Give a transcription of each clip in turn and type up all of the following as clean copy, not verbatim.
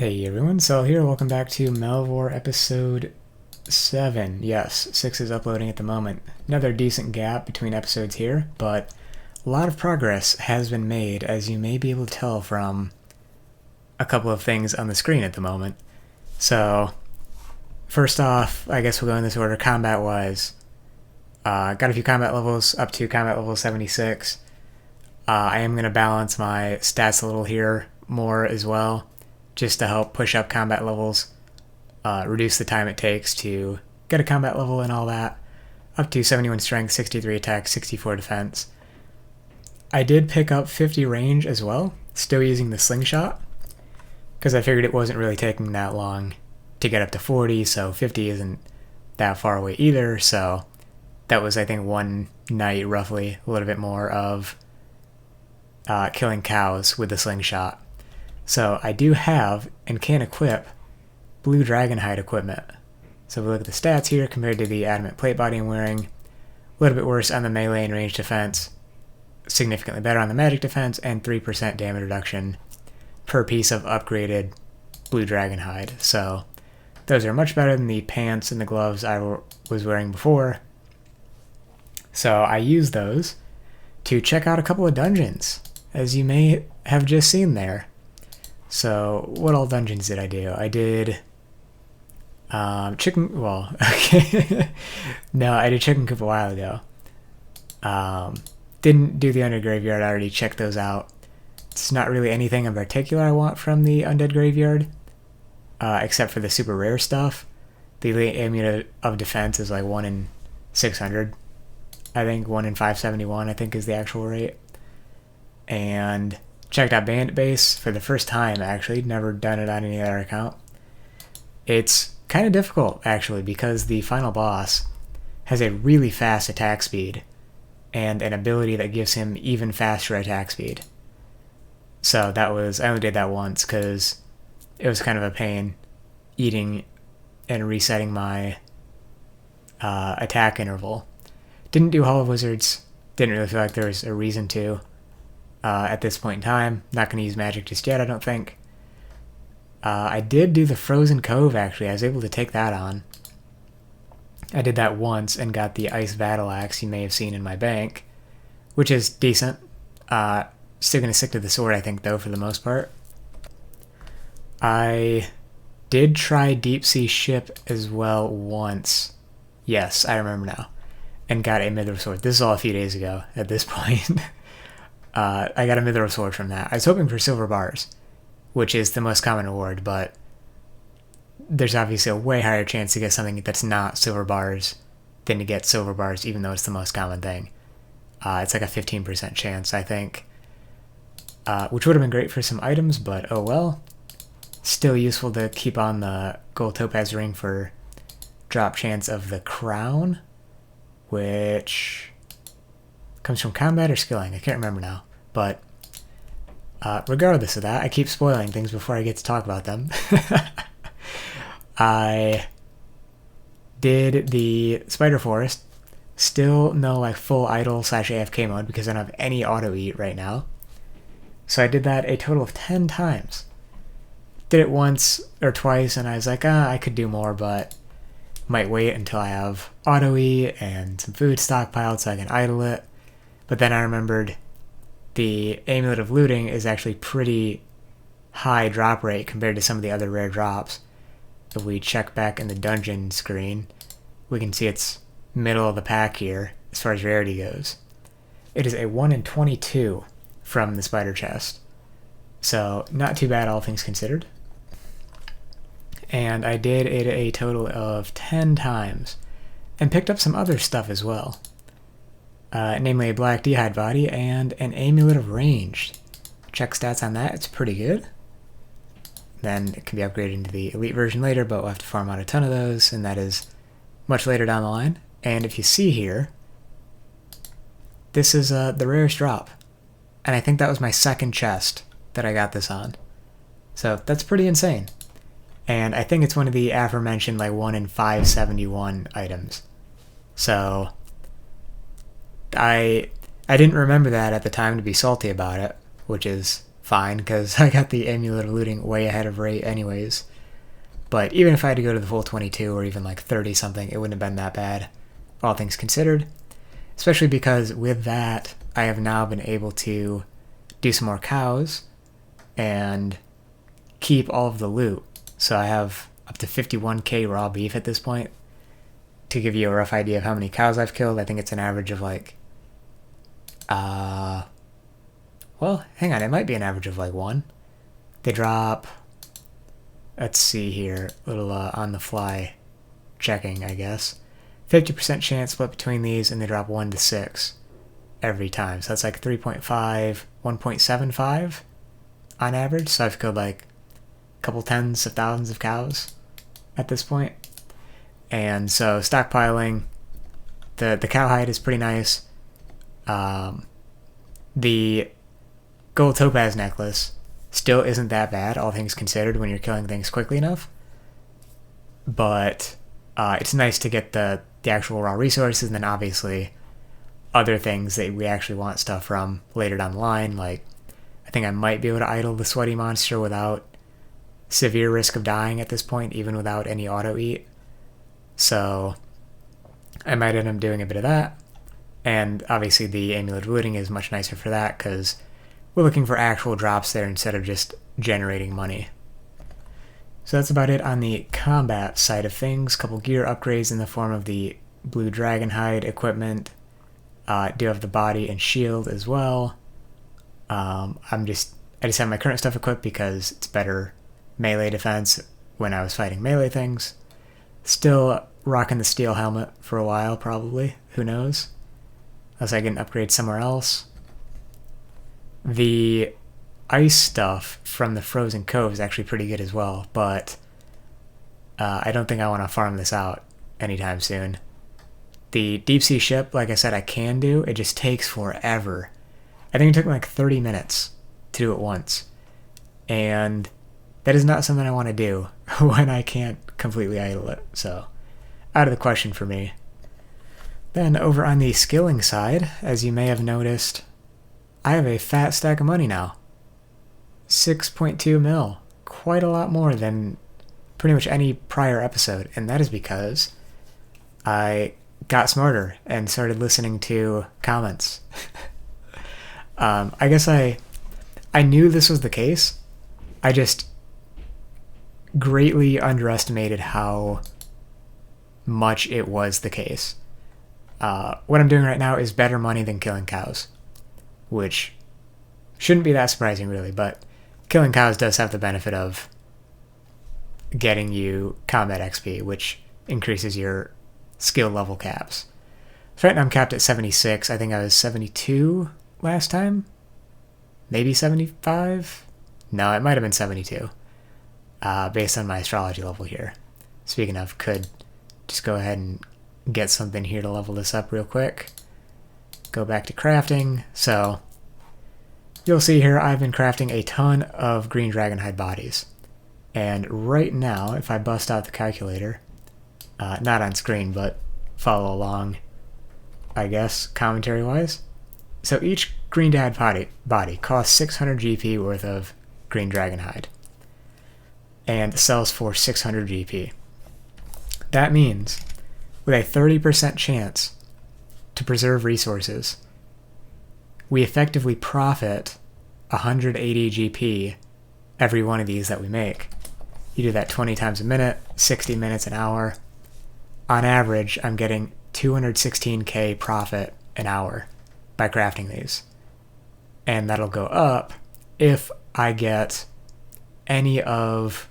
Hey everyone, Sal here. Welcome back to Melvor episode 7. Yes, 6 is uploading at the moment. Another decent gap between episodes here, but a lot of progress has been made, as you may be able to tell from a couple of things on the screen at the moment. So, first off, I guess we'll go in this order combat-wise. Got a few combat levels, up to combat level 76. I am going to balance my stats a little here more as well, just to help push up combat levels, reduce the time it takes to get a combat level and all that. Up to 71 strength, 63 attack, 64 defense. I did pick up 50 range as well, still using the slingshot, because I figured it wasn't really taking that long to get up to 40, so 50 isn't that far away either, so that was, I think, one night roughly, a little bit more of killing cows with the slingshot. So I do have and can equip blue dragonhide equipment. So if we look at the stats here compared to the adamant plate body I'm wearing, a little bit worse on the melee and range defense, significantly better on the magic defense, and 3% damage reduction per piece of upgraded blue dragonhide. So those are much better than the pants and the gloves I was wearing before. So I use those to check out a couple of dungeons, as you may have just seen there. So, what all dungeons did I do? I did Chicken... Well, okay. No, I did Chicken Coop a while ago. Didn't do the Undead Graveyard. I already checked those out. It's not really anything in particular I want from the Undead Graveyard, except for the super rare stuff. The Elite Amulet of Defense is like 1 in 600. I think 1 in 571, I think, is the actual rate. And checked out Bandit Base for the first time, actually. Never done it on any other account. It's kind of difficult, actually, because the final boss has a really fast attack speed and an ability that gives him even faster attack speed. So I only did that once because it was kind of a pain eating and resetting my attack interval. Didn't do Hall of Wizards. Didn't really feel like there was a reason to. At this point in time. Not going to use magic just yet, I don't think. I did do the Frozen Cove, actually. I was able to take that on. I did that once and got the Ice Battle Axe you may have seen in my bank, which is decent. Still going to stick to the sword, I think, though, for the most part. I did try Deep Sea Ship as well once. Yes, I remember now. And got a Mithril Sword. This is all a few days ago at this point. I got a Mithril Sword from that. I was hoping for silver bars, which is the most common reward, but there's obviously a way higher chance to get something that's not silver bars than to get silver bars, even though it's the most common thing. It's like a 15% chance, I think, which would have been great for some items, but oh well. Still useful to keep on the gold topaz ring for drop chance of the crown, which comes from combat or skilling. I can't remember now. But regardless of that, I keep spoiling things before I get to talk about them. I did the Spider Forest. Still no like full idle / AFK mode because I don't have any auto eat right now. So I did that a total of 10 times. Did it once or twice and I was like, I could do more, but might wait until I have auto eat and some food stockpiled so I can idle it. But then I remembered the Amulet of Looting is actually pretty high drop rate compared to some of the other rare drops. If we check back in the dungeon screen, we can see it's middle of the pack here as far as rarity goes. It is a 1 in 22 from the spider chest. So not too bad, all things considered. And I did it a total of 10 times and picked up some other stuff as well. Namely a black d'hide body and an Amulet of Range. Check stats on that, it's pretty good. Then it can be upgraded into the elite version later, but we'll have to farm out a ton of those, and that is much later down the line. And if you see here, this is the rarest drop. And I think that was my second chest that I got this on. So that's pretty insane. And I think it's one of the aforementioned like 1 in 571 items. So I didn't remember that at the time to be salty about it, which is fine, because I got the amulet of looting way ahead of rate anyways. But even if I had to go to the full 22 or even like 30 something, it wouldn't have been that bad, all things considered. Especially because with that, I have now been able to do some more cows and keep all of the loot. So I have up to 51k raw beef at this point. To give you a rough idea of how many cows I've killed, I think it's an average of like, well, hang on, it might be an average of like 1. They drop, let's see here, a little on the fly checking, I guess. 50% chance split between these, and they drop 1 to 6 every time. So that's like 3.5, 1.75 on average. So I've killed like a couple tens of thousands of cows at this point. And so stockpiling, the cow hide is pretty nice. The gold topaz necklace still isn't that bad, all things considered, when you're killing things quickly enough. But it's nice to get the actual raw resources, and then obviously other things that we actually want stuff from later down the line. Like, I think I might be able to idle the sweaty monster without severe risk of dying at this point, even without any auto eat. So I might end up doing a bit of that. And obviously the amulet of looting is much nicer for that, because we're looking for actual drops there instead of just generating money. So that's about it on the combat side of things. Couple gear upgrades in the form of the blue dragonhide equipment. Do have the body and shield as well. I just have my current stuff equipped because it's better melee defense when I was fighting melee things. Still rocking the steel helmet for a while, probably. Who knows? Unless I get an upgrade somewhere else. The ice stuff from the Frozen Cove is actually pretty good as well, but I don't think I want to farm this out anytime soon. The deep sea ship, like I said, I can do. It just takes forever. I think it took me like 30 minutes to do it once. And that is not something I want to do when I can't completely idle it. So, out of the question for me. Then over on the skilling side, as you may have noticed, I have a fat stack of money now. 6.2 mil. Quite a lot more than pretty much any prior episode. And that is because I got smarter and started listening to comments. I guess I knew this was the case. I just greatly underestimated how much it was the case. What I'm doing right now is better money than killing cows, which shouldn't be that surprising really, but killing cows does have the benefit of getting you combat XP, which increases your skill level caps. So right now I'm capped at 76. I think I was 72 last time. Maybe 75? No, it might have been 72. Based on my astrology level here. Speaking of, could just go ahead and get something here to level this up real quick. Go back to crafting. So you'll see here I've been crafting a ton of green dragonhide bodies. And right now, if I bust out the calculator, not on screen, but follow along, I guess, commentary-wise. So each green dad body costs 600 GP worth of green dragonhide and sells for 600 GP. That means with a 30% chance to preserve resources, we effectively profit 180 GP every one of these that we make. You do that 20 times a minute, 60 minutes an hour. On average, I'm getting 216k profit an hour by crafting these. And that'll go up if I get any of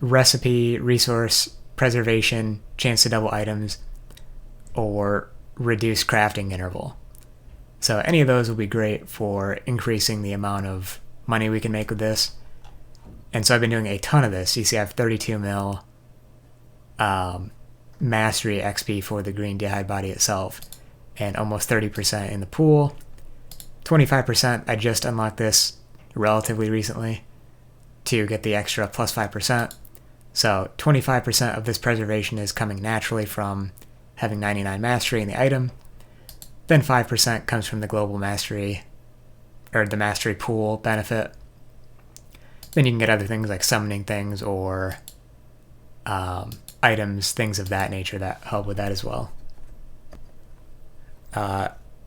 recipe, resource, preservation, chance to double items, or reduce crafting interval. So any of those will be great for increasing the amount of money we can make with this. And so I've been doing a ton of this. You see I have 32 mil mastery XP for the green dayhide body itself, and almost 30% in the pool. 25%, I just unlocked this relatively recently to get the extra plus 5%. So 25% of this preservation is coming naturally from having 99 mastery in the item. Then 5% comes from the global mastery or the mastery pool benefit. Then you can get other things like summoning things or items, things of that nature that help with that as well.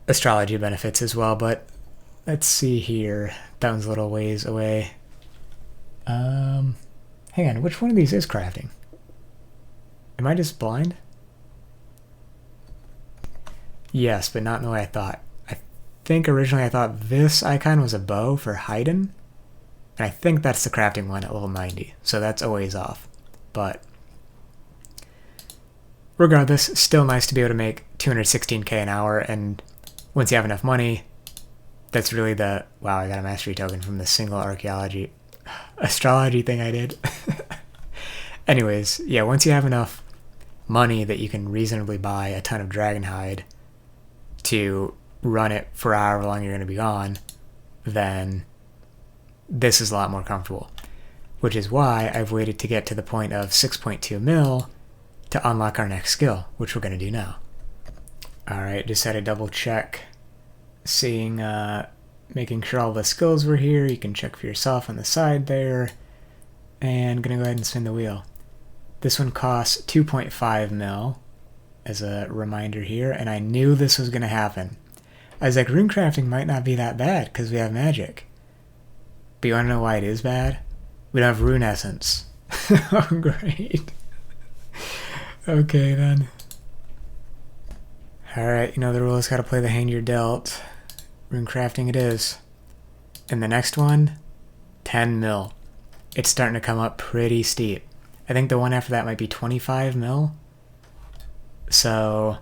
Astrology benefits as well, but let's see here. That one's a little ways away. Hang on, which one of these is crafting? Am I just blind? Yes, but not in the way I thought. I think originally I thought this icon was a bow for hiding, and I think that's the crafting one at level 90, so that's a ways off. But regardless, still nice to be able to make 216k an hour, and once you have enough money, that's really the... Wow, I got a mastery token from the single astrology thing I did. Anyways, yeah, once you have enough money that you can reasonably buy a ton of dragonhide to run it for however long you're going to be gone, then this is a lot more comfortable. Which is why I've waited to get to the point of 6.2 mil to unlock our next skill, which we're going to do now. Alright, just had to double check, seeing, making sure all the skills were here. You can check for yourself on the side there. And gonna go ahead and spin the wheel. This one costs 2.5 mil, as a reminder here, and I knew this was gonna happen. I was like, runecrafting might not be that bad, because we have magic. But you wanna know why it is bad? We don't have rune essence. Oh, great. Okay, then. Alright, you know the rules, gotta play the hand you're dealt. Runecrafting it is. And the next one, 10 mil. It's starting to come up pretty steep. I think the one after that might be 25 mil. So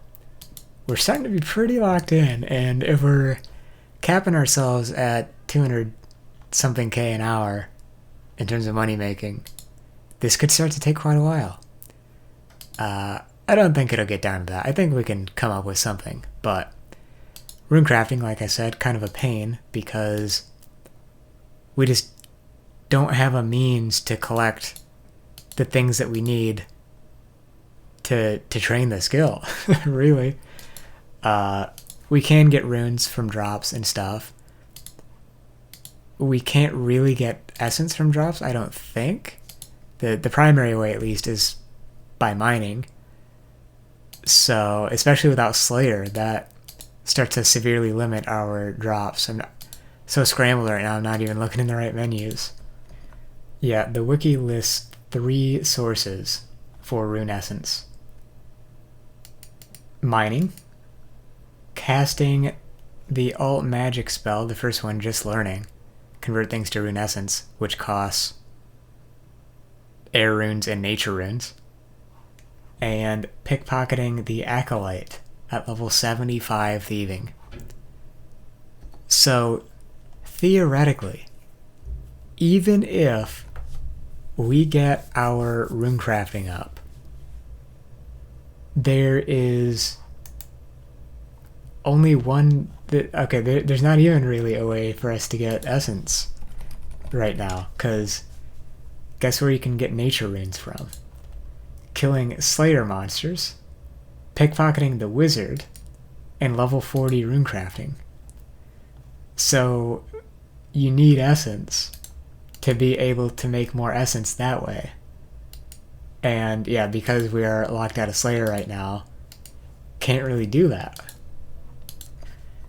we're starting to be pretty locked in, and if we're capping ourselves at 200 something K an hour in terms of money making, this could start to take quite a while. I don't think it'll get down to that. I think we can come up with something, but runecrafting, like I said, kind of a pain because we just don't have a means to collect the things that we need to train the skill, really. We can get runes from drops and stuff. We can't really get essence from drops, I don't think. The primary way, at least, is by mining. So, especially without Slayer, that starts to severely limit our drops. I'm so scrambled right now, I'm not even looking in the right menus. Yeah, the wiki lists 3 sources for rune essence. Mining, casting the alt magic spell, the first one, just learning, convert things to rune essence, which costs air runes and nature runes, and pickpocketing the acolyte at level 75 thieving. So theoretically, even if we get our runecrafting up, there is only one there's not even really a way for us to get essence right now, because guess where you can get nature runes from? Killing Slayer monsters, pickpocketing the wizard, and level 40 runecrafting. So you need essence to be able to make more essence that way. And yeah, because we are locked out of Slayer right now, can't really do that.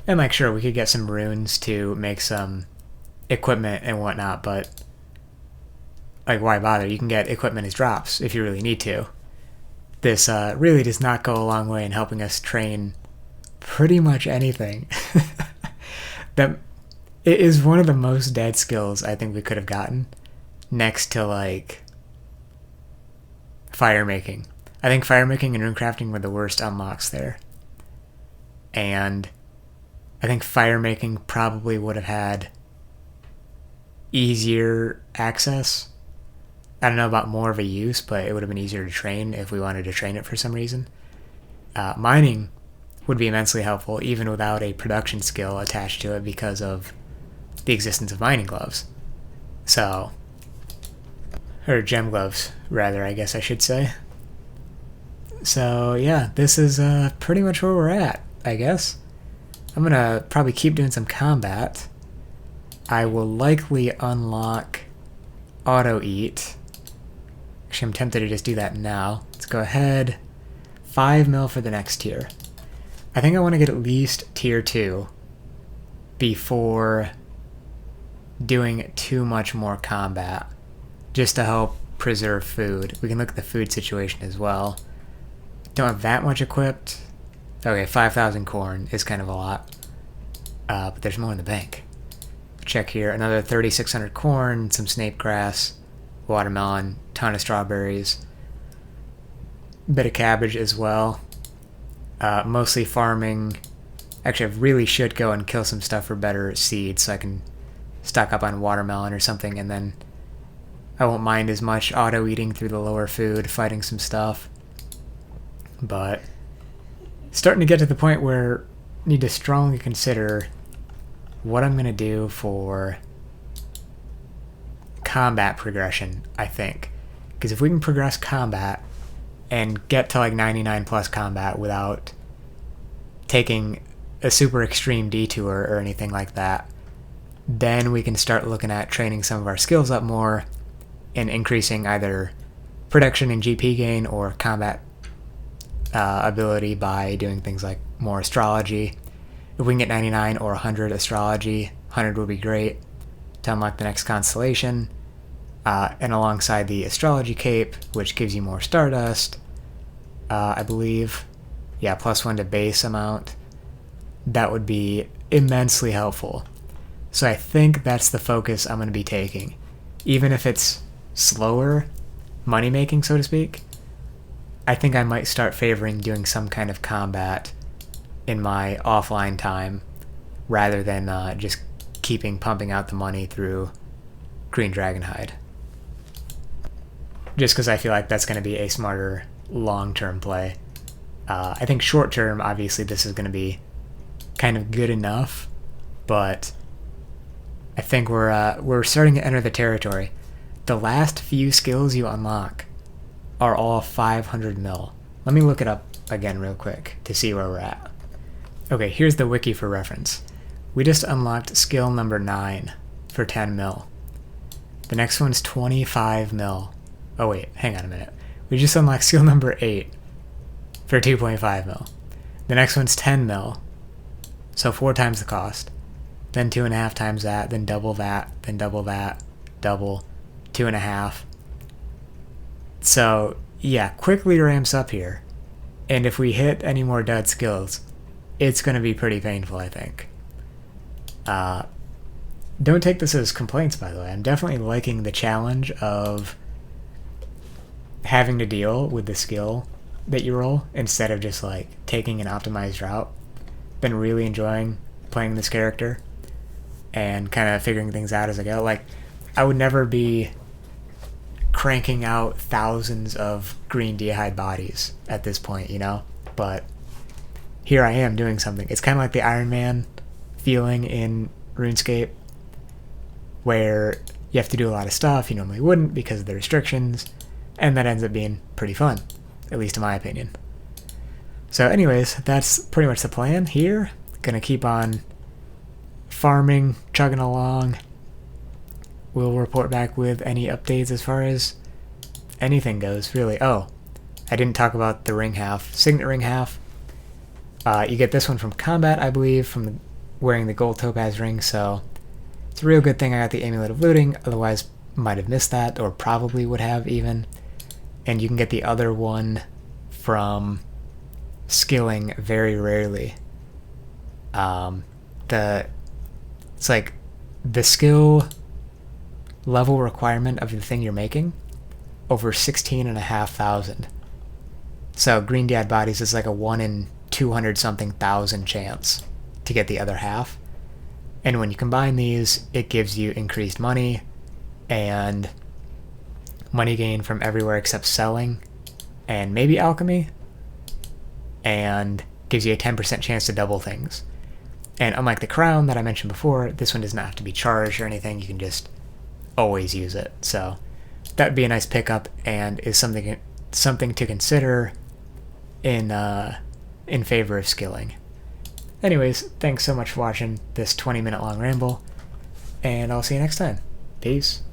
And like, sure, we could get some runes to make some equipment and whatnot, but like, why bother? You can get equipment as drops if you really need to. This really does not go a long way in helping us train pretty much anything. That it is one of the most dead skills I think we could have gotten, next to like fire making. I think fire making and runecrafting were the worst unlocks there. And I think fire making probably would have had easier access. I don't know about more of a use, but it would have been easier to train if we wanted to train it for some reason. Mining would be immensely helpful, even without a production skill attached to it, because of the existence of mining gloves. So, or gem gloves, rather, I guess I should say. So yeah, this is pretty much where we're at, I guess. I'm gonna probably keep doing some combat, I will likely unlock auto eat. Actually, I'm tempted to just do that now. Let's go ahead. 5 mil for the next tier. I think I want to get at least tier 2 before doing too much more combat, just to help preserve food. We can look at the food situation as well. Don't have that much equipped. Okay, 5,000 corn is kind of a lot, but there's more in the bank. Check here, another 3,600 corn, some snape grass, watermelon, ton of strawberries, bit of cabbage as well. Mostly farming. Actually, I really should go and kill some stuff for better seeds so I can stock up on watermelon or something, and then I won't mind as much auto-eating through the lower food, fighting some stuff. But starting to get to the point where I need to strongly consider what I'm going to do for combat progression, I think. Because if we can progress combat and get to like 99 plus combat without taking a super extreme detour or anything like that, then we can start looking at training some of our skills up more and increasing either production and GP gain or combat ability by doing things like more astrology. If we can get 99 or 100 astrology, 100 would be great to unlock the next constellation. And alongside the astrology cape, which gives you more stardust, I believe, yeah, +1 to base amount, that would be immensely helpful. So I think that's the focus I'm going to be taking. Even if it's slower money making, so to speak, I think I might start favoring doing some kind of combat in my offline time rather than just pumping out the money through green dragonhide. Just because I feel like that's going to be a smarter long-term play. I think short-term, obviously, this is going to be kind of good enough, but I think we're starting to enter the territory. The last few skills you unlock are all 500 mil. Let me look it up again real quick to see where we're at. Okay, here's the wiki for reference. We just unlocked skill number 9 for 10 mil. The next one's 25 mil. Oh wait, hang on a minute. We just unlocked skill number 8 for 2.5 mil. The next one's 10 mil, so 4 times the cost. Then 2.5 times that, then double that, then double that, double, 2.5. So yeah, quickly ramps up here. And if we hit any more dud skills, it's going to be pretty painful, I think. Don't take this as complaints, by the way. I'm definitely liking the challenge of having to deal with the skill that you roll instead of just like taking an optimized route. Been really enjoying playing this character and kind of figuring things out as I go. Like, I would never be cranking out thousands of green dragonhide bodies at this point, you know? But here I am doing something. It's kind of like the Iron Man feeling in RuneScape, where you have to do a lot of stuff you normally wouldn't because of the restrictions, and that ends up being pretty fun, at least in my opinion. So anyways, that's pretty much the plan here. Gonna keep on farming, chugging along. We'll report back with any updates as far as anything goes, really. Oh, I didn't talk about the ring half, signet ring half. You get this one from combat, I believe, from wearing the gold topaz ring, so it's a real good thing I got the amulet of looting, otherwise might have missed that, or probably would have even. And you can get the other one from skilling very rarely. It's like the skill level requirement of the thing you're making over 16,500. So green dad bodies is like a 1 in 200 something thousand chance to get the other half. And when you combine these, it gives you increased money and money gain from everywhere except selling and maybe alchemy, and gives you a 10% chance to double things. And unlike the crown that I mentioned before, this one does not have to be charged or anything. You can just always use it. So that would be a nice pickup and is something to consider in favor of skilling. Anyways, thanks so much for watching this 20-minute long ramble. and I'll see you next time. Peace.